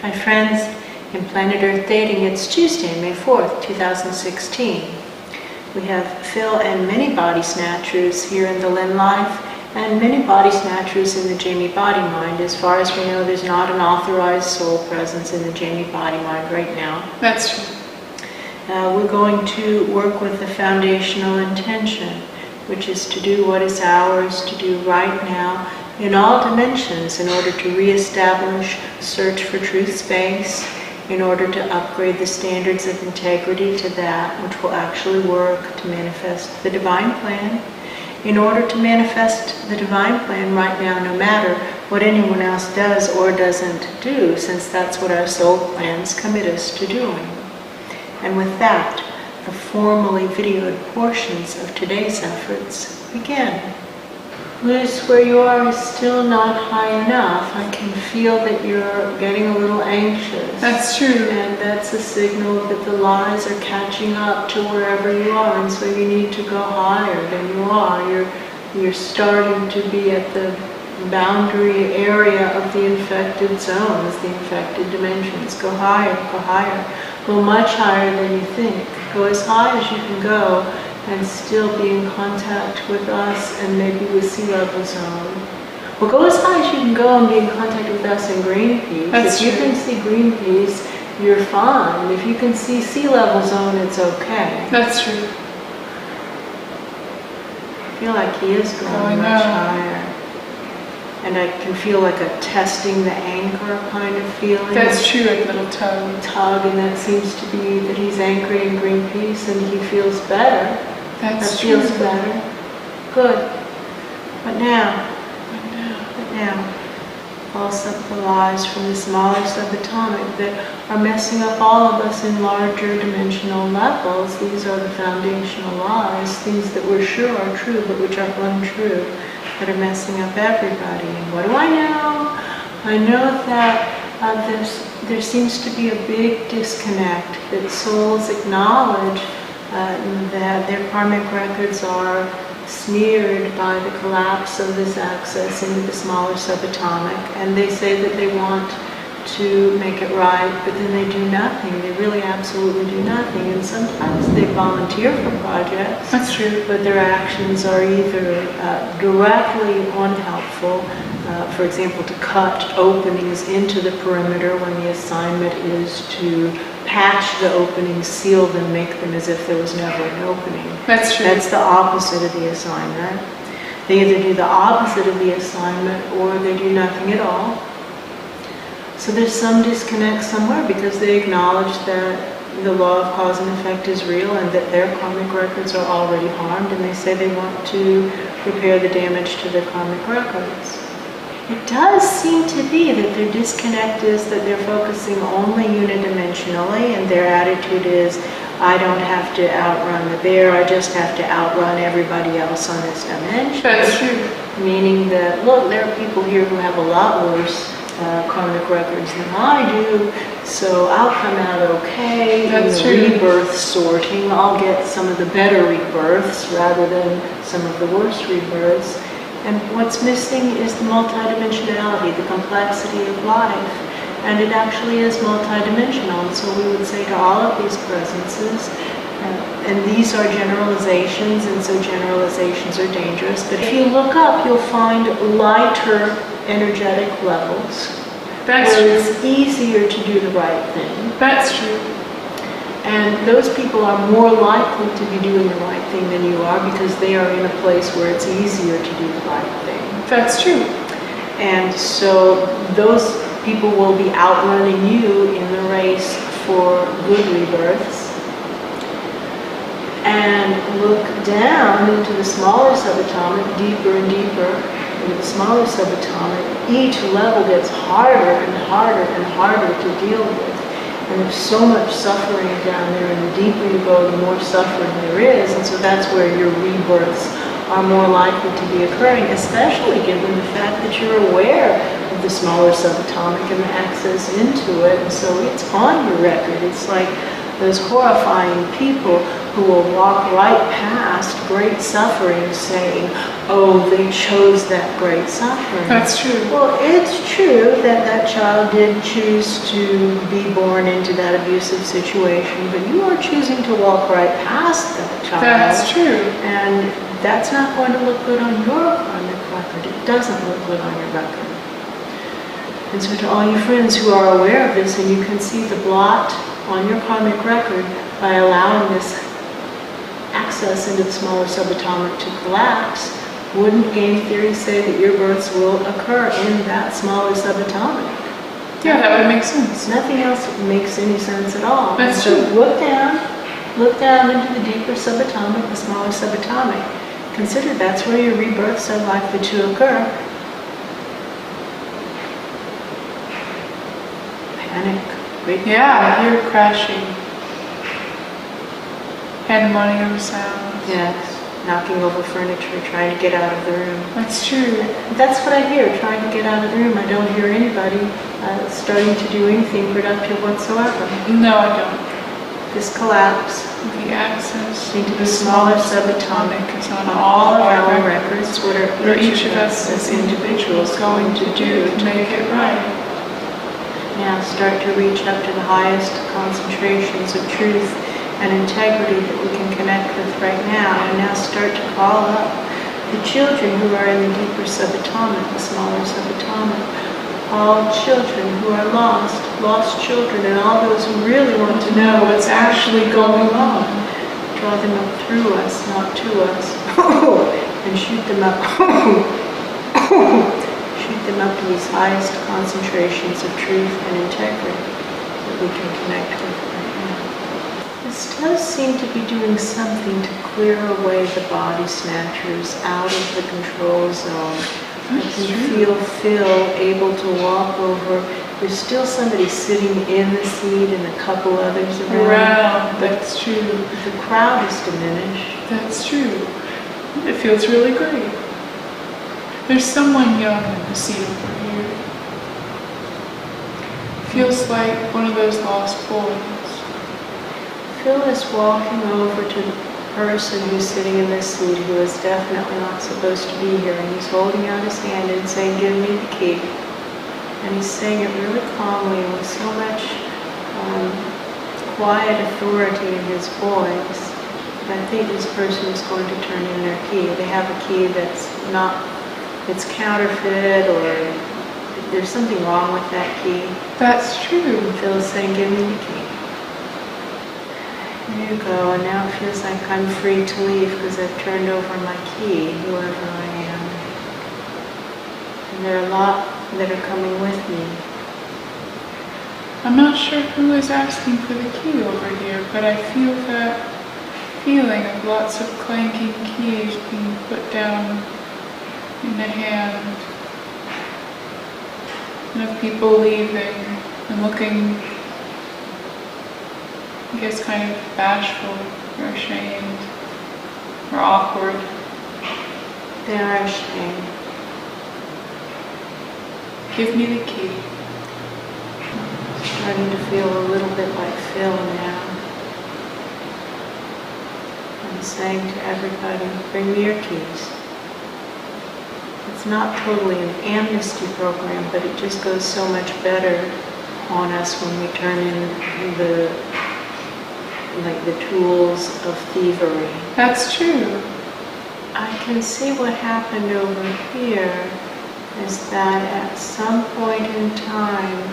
Hi friends, in Planet Earth Dating, it's Tuesday, May 4th, 2016. We have Phil and many body snatchers here in the Lynn-Life and many body snatchers in the Jamie-Body-Mind. As far as we know, there's not an authorized soul presence in the Jamie-Body-Mind right now. That's true. We're going to work with the foundational intention, which is to do what is ours to do right now in all dimensions in order to reestablish search for truth space, in order to upgrade the standards of integrity to that which will actually work to manifest the divine plan, in order to manifest the divine plan right now, no matter what anyone else does or doesn't do, since that's what our soul plans commit us to doing. And with that, the formally videoed portions of today's efforts begin. Notice where you are is still not high enough. I can feel that you're getting a little anxious. That's true. And that's a signal that the lies are catching up to wherever you are, and so you need to go higher than you are. You're starting to be at the boundary area of the infected zones, the infected dimensions. Go higher, go much higher than you think. Go as high as you can go and still be in contact with us and maybe with sea level zone. Well, go as high as you can go and be in contact with us in Greenpeace. That's if you can see Greenpeace, you're fine. If you can see sea level zone, it's okay. That's true. I feel like he is going much higher. And I can feel like a testing the anchor kind of feeling. That's true, a little tug. And that seems to be that he's anchored in Greenpeace and he feels better. That's that true. feels better. Good. But now, pulse up the lies from the smaller subatomic that are messing up all of us in larger dimensional levels. These are the foundational lies, things that we're sure are true but which are untrue, that are messing up everybody. And what do I know? I know that there seems to be a big disconnect, that souls acknowledge that their karmic records are smeared by the collapse of this access into the smaller subatomic, and they say that they want to make it right, but then they do nothing. They really absolutely do nothing, and sometimes they volunteer for projects. That's true. But their actions are either directly unhelpful, for example, to cut openings into the perimeter when the assignment is to patch the openings, seal them, make them as if there was never an opening. That's true. That's the opposite of the assignment. They either do the opposite of the assignment or they do nothing at all. So there's some disconnect somewhere because they acknowledge that the law of cause and effect is real and that their karmic records are already harmed, and they say they want to repair the damage to their karmic records. It does seem to be that their disconnect is that they're focusing only unidimensionally, and their attitude is, I don't have to outrun the bear, I just have to outrun everybody else on this dimension. That's true. Meaning that, look, there are people here who have a lot worse karmic records than I do, so I'll come out okay. That's in the true. rebirth sorting, I'll get some of the better rebirths rather than some of the worst rebirths. And what's missing is the multidimensionality, the complexity of life. And it actually is multidimensional. And so we would say to all of these presences, and these are generalizations, and so generalizations are dangerous. But if you look up, you'll find lighter energetic levels. That's where true. it's easier to do the right thing. That's true. And those people are more likely to be doing the right thing than you are because they are in a place where it's easier to do the right thing. That's true. And so those people will be outrunning you in the race for good rebirths. And look down into the smaller subatomic, deeper and deeper into the smaller subatomic. Each level gets harder and harder and harder to deal with. And there's so much suffering down there, and the deeper you go, the more suffering there is. And so that's where your rebirths are more likely to be occurring, especially given the fact that you're aware of the smaller subatomic and the access into it. And so it's on your record. It's like those horrifying people who will walk right past great suffering saying, oh, they chose that great suffering. That's true. Well, it's true that that child did choose to be born into that abusive situation, but you are choosing to walk right past that child. That's true. And that's not going to look good on your karmic record. It doesn't look good on your record. And so to all you friends who are aware of this, and you can see the blot on your karmic record by allowing this access into the smaller subatomic to collapse, wouldn't game theory say that your births will occur in that smaller subatomic? Yeah, that would make sense. Nothing else makes any sense at all. That's so true. Look down into the deeper subatomic, the smaller subatomic. Consider that's where your rebirths are likely to occur. Panic. Great Yeah, I hear crashing. Pandemonium over sounds. Yes. Knocking over furniture, trying to get out of the room. That's true. That's what I hear, trying to get out of the room. I don't hear anybody starting to do anything productive whatsoever. No, I don't. This collapse The access into the smaller subatomic is on all all of our our records. What are What are each of us as individuals going to do to make it right? Now start to reach up to the highest concentrations of truth and integrity that we can connect with right now. And now start to call up the children who are in the deeper subatomic, the smaller subatomic. All children who are lost children, and all those who really want to know what's actually going on. Draw them up through us, not to us. And shoot them up. Shoot them up to these highest concentrations of truth and integrity that we can connect with right now. This does seem to be doing something to clear away the body snatchers out of the control zone. I can feel Phil able to walk over. There's still somebody sitting in the seat and a couple others around. That's true. The crowd is diminished. That's true. It feels really great. There's someone young in the seat over here. Feels like one of those lost boys. Phil is walking over to the person who's sitting in this seat who is definitely not supposed to be here, and he's holding out his hand and saying, give me the key. And he's saying it really calmly and with so much quiet authority in his voice. I think this person is going to turn in their key. They have a key that's it's counterfeit, or there's something wrong with that key. That's true. And Phil is saying, give me the key. There you go, and now it feels like I'm free to leave because I've turned over my key, whoever I am. And there are a lot that are coming with me. I'm not sure who is asking for the key over here, but I feel that feeling of lots of clanking keys being put down in the hand, and of people leaving and looking, I guess, kind of bashful or ashamed or awkward. They are ashamed. Give me the key. Starting to feel a little bit like Phil now. I'm saying to everybody, bring me your keys. It's not totally an amnesty program, but it just goes so much better on us when we turn in the tools of thievery. That's true. I can see what happened over here is that at some point in time,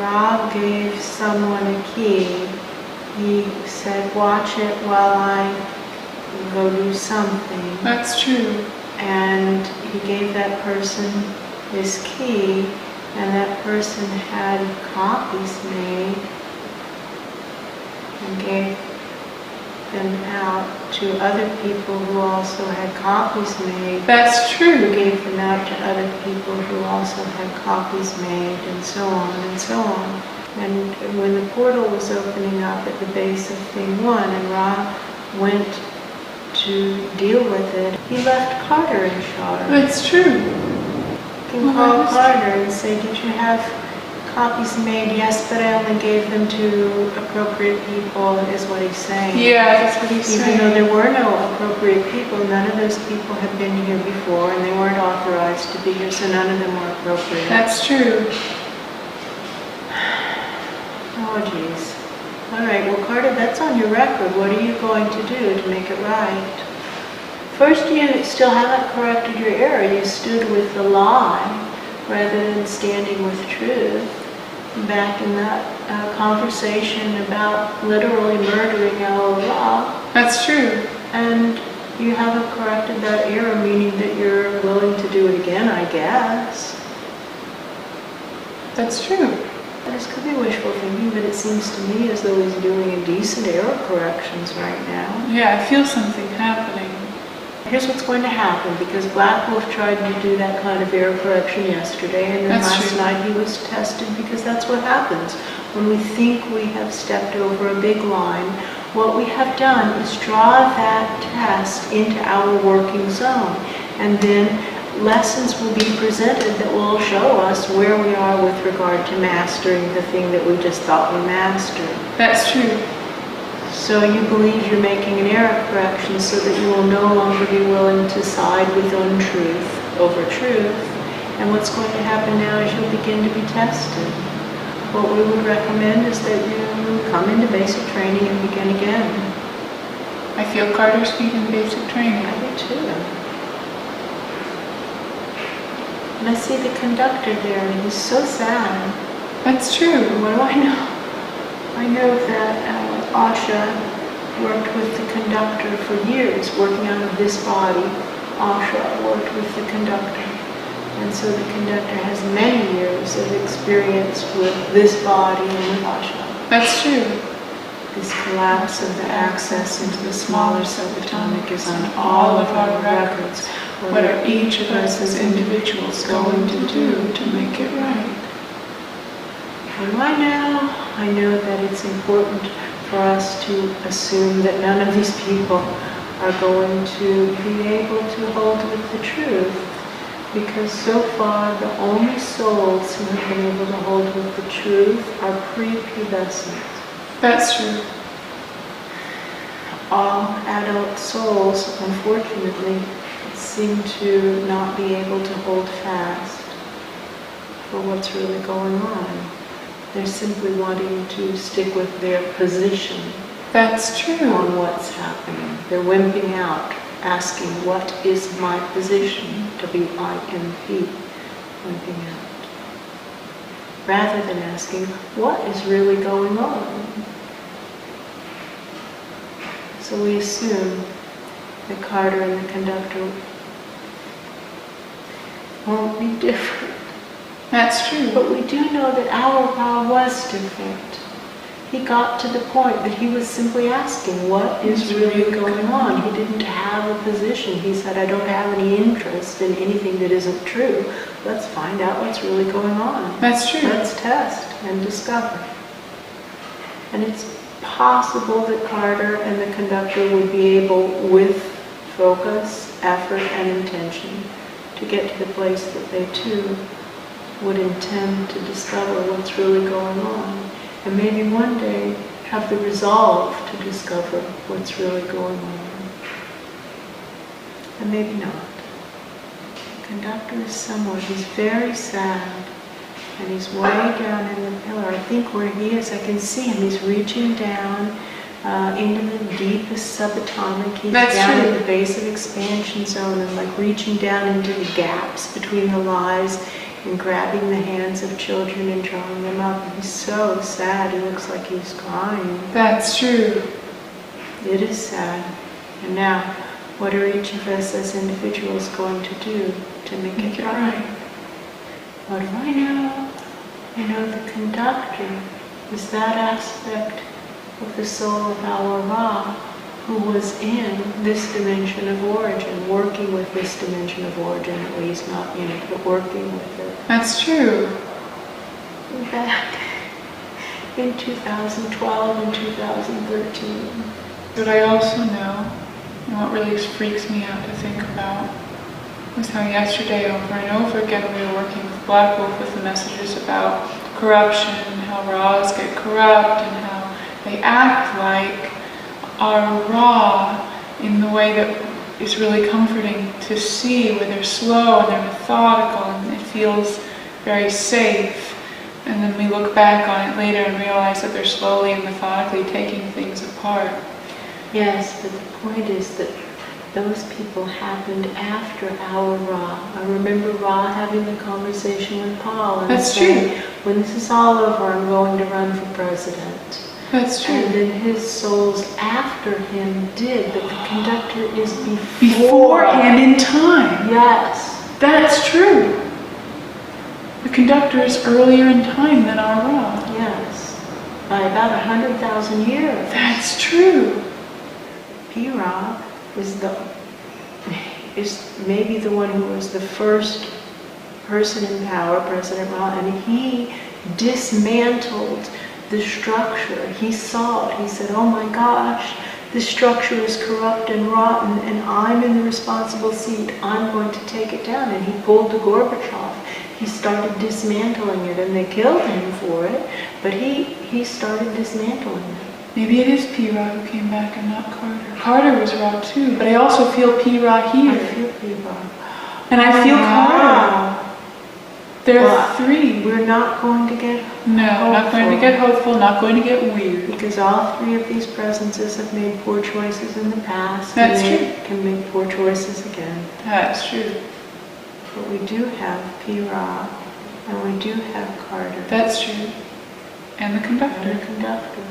Rob gave someone a key. He said, watch it while I go do something. That's true. And he gave that person his key, and that person had copies made and gave them out to other people who also had copies made. That's Who true. gave them out to other people who also had copies made, and so on and so on. And when the portal was opening up at the base of thing 1 and Ra went to deal with it, he left Carter in charge. That's true. You can call Carter and say, did you have copies made, yes, but I only gave them to appropriate people, is what he's saying. Yeah, that's what he's saying. Even though there were no appropriate people, none of those people have been here before, and they weren't authorized to be here, so none of them were appropriate. That's true. Oh, geez. All right, well, Carter, that's on your record. What are you going to do to make it right? First, you still haven't corrected your error. You stood with the lie rather than standing with truth. Back in that conversation about literally murdering Allah. That's true. And you haven't corrected that error, meaning that you're willing to do it again, I guess. That's true. This could be wishful thinking, but it seems to me as though he's doing a decent error corrections right now. Yeah, I feel something happening. Here's what's going to happen, because Black Wolf tried to do that kind of error correction yesterday, and then last night he was tested, because that's what happens. When we think we have stepped over a big line, what we have done is draw that test into our working zone, and then lessons will be presented that will show us where we are with regard to mastering the thing that we just thought we mastered. That's true. So you believe you're making an error correction so that you will no longer be willing to side with untruth over truth. And what's going to happen now is you'll begin to be tested. What we would recommend is that you come into basic training and begin again. I feel Carter's feet in basic training. I do too. And I see the conductor there, and he's so sad. That's true. What do I know? I know that Asha worked with the conductor for years, working out of this body. Asha worked with the conductor. And so the conductor has many years of experience with this body and with Asha. That's true. This collapse of the access into the smaller subatomic is on all of our records. What are each of us as individuals going to do to make it right? And right now, I know that it's important for us to assume that none of these people are going to be able to hold with the truth, because so far the only souls who have been able to hold with the truth are prepubescent. That's true. All adult souls, unfortunately, seem to not be able to hold fast for what's really going on. They're simply wanting to stick with their position. That's true. On what's happening. They're wimping out, asking, what is my position? W-I-M-P, wimping out. Rather than asking, what is really going on? So we assume that Carter and the conductor won't be different. That's true. But we do know that our Ra was different. He got to the point that he was simply asking, what is really going on? He didn't have a position. He said, I don't have any interest in anything that isn't true. Let's find out what's really going on. That's true. Let's test and discover. And it's possible that Carter and the conductor would be able, with focus, effort, and intention, to get to the place that they too would intend to discover what's really going on. And maybe one day have the resolve to discover what's really going on. And maybe not. The conductor is somewhere, he's very sad, and he's way down in the pillar. I think where he is, I can see him, he's reaching down into the deepest subatomic. He's down at the base of expansion zone and like reaching down into the gaps between the lies and grabbing the hands of children and drawing them up. And he's so sad, he looks like he's crying. That's true. It is sad. And now, what are each of us as individuals going to do to make it right? What do I know? I know the conductor is that aspect of the soul of our Ra who was in this dimension of origin, working with this dimension of origin, at least not in it, but working with it. That's true. Back in 2012 and 2013. But I also know, and what really freaks me out to think about, was how yesterday over and over again we were working with Black Wolf with the messages about corruption, how Ra's get corrupt, and how they act like are Ra in the way that is really comforting to see, where they're slow and they're methodical and it feels very safe. And then we look back on it later and realize that they're slowly and methodically taking things apart. Yes, but the point is that those people happened after our Ra. I remember Ra having the conversation with Paul and That's saying, true. when this is all over, I'm going to run for president. That's true. And then his souls after him did, but the conductor is Beforehand in time. Yes. That's true. The conductor is earlier in time than our Ra. Yes. By about 100,000 years. That's true. Ra is maybe the one who was the first person in power, President Ra, and he dismantled the structure. He saw it. He said, oh my gosh, this structure is corrupt and rotten and I'm in the responsible seat. I'm going to take it down. And he pulled the Gorbachev. He started dismantling it and they killed him for it, but he started dismantling it. Maybe it is P-Ra who came back and not Carter. Carter was Ra too, but I also feel P-Ra here. I feel P-Ra. And I feel Carter. There are Well, three. We're not going to get Not going to get hopeful, not going to get weird. Because all three of these presences have made poor choices in the past. That's and they can make poor choices again. That's true. But we do have P-Ra, and we do have Carter. That's true. And the conductor. And the conductor.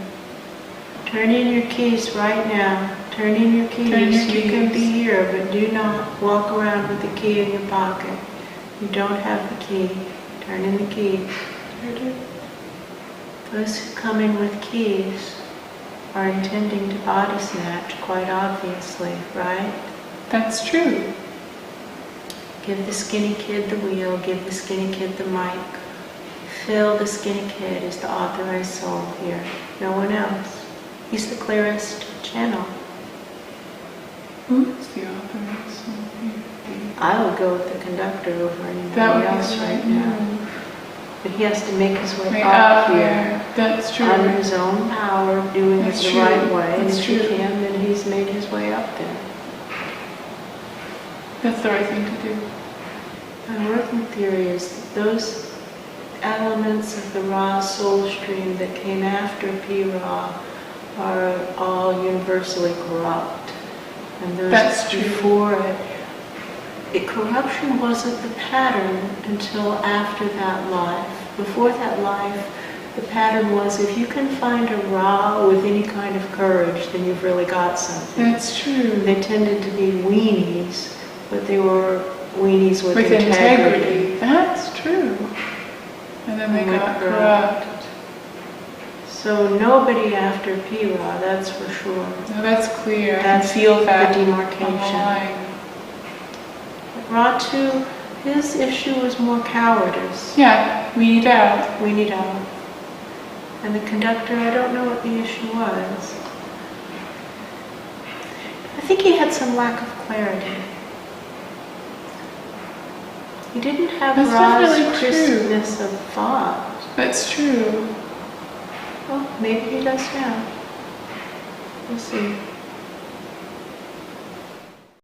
Turn in your keys right now. Turn in your keys. Turn in your You can be keys. here, but do not walk around with the key in your pocket. You don't have the key. Turn in the keys. Those who come in with keys are intending to body snatch, quite obviously, right? That's true. Give the skinny kid the wheel, give the skinny kid the mic. Phil, the skinny kid, is the authorized soul here. No one else. He's the clearest channel. Who is the authorized soul here? I would go with the conductor over That anybody would else be right now. But he has to make his way Right up up here. there. That's true. Under his own power, doing That's it the true. right way. And That's if he true. can, then he's made his way up there. That's the right thing to do. My working theory is that those elements of the Ra soul stream that came after P-Ra are all universally corrupt. And those That's true. before it, corruption wasn't the pattern until after that life. Before that life, the pattern was if you can find a Ra with any kind of courage, then you've really got something. That's true. They tended to be weenies, but they were weenies with integrity. That's true. And then they got corrupt. So nobody after P-Ra, that's for sure. No, that's clear. That's I can feel that the demarcation. on the line. Ra 2, his issue was more cowardice. Yeah, weed out. We need out. And the conductor, I don't know what the issue was. I think he had some lack of clarity. He didn't have That's Ra's definitely true. crispness of thought. That's true. Well, maybe he does now. We'll see.